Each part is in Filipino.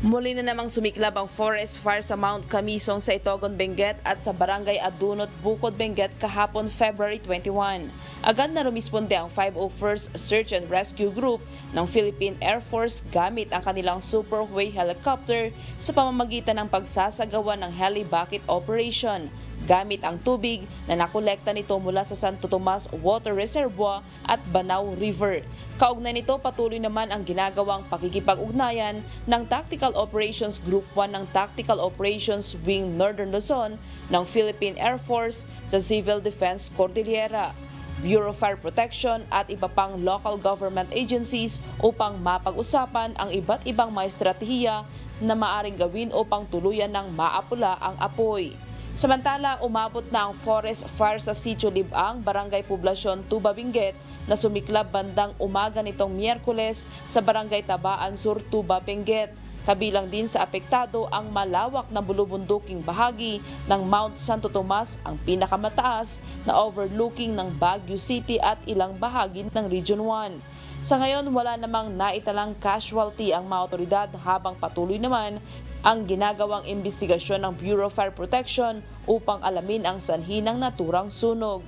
Muli na namang sumiklab ang forest fire sa Mount Camisong sa Itogon, Benguet at sa Barangay Adunot, Bukod, Benguet kahapon February 21. Agad na rumisponde ang 501st Search and Rescue Group ng Philippine Air Force gamit ang kanilang Super Huey helicopter sa pamamagitan ng pagsasagawa ng heli-bucket operation gamit ang tubig na nakolekta nito mula sa Santo Tomas Water Reservoir at Banao River. Kaugnay nito, patuloy naman ang ginagawang pakikipag-ugnayan ng Tactical Operations Group 1 ng Tactical Operations Wing Northern Luzon ng Philippine Air Force sa Civil Defense Cordillera, Bureau of Fire Protection at iba pang local government agencies upang mapag-usapan ang iba't ibang mga estratehiya na maaring gawin upang tuluyan ng maapula ang apoy. Samantala, umabot na ang forest fire sa Sitio Libang, Barangay Poblasyon, Tuba, Benguet na sumiklab bandang umaga nitong Miyerkules sa Barangay Tabaan Sur, Tuba, Benguet. Kabilang din sa apektado ang malawak na bulubunduking bahagi ng Mount Santo Tomas, ang pinakamataas na overlooking ng Baguio City at ilang bahagi ng Region 1. Sa ngayon, wala namang naitalang casualty ang mga otoridad habang patuloy naman ang ginagawang investigasyon ng Bureau of Fire Protection upang alamin ang sanhi ng naturang sunog.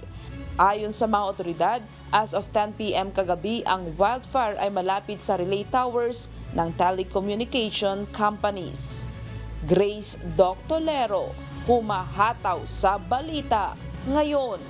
Ayon sa mga otoridad, as of 10 p.m. kagabi, ang wildfire ay malapit sa relay towers ng telecommunication companies. Grace Doctolero, humahataw sa balita ngayon.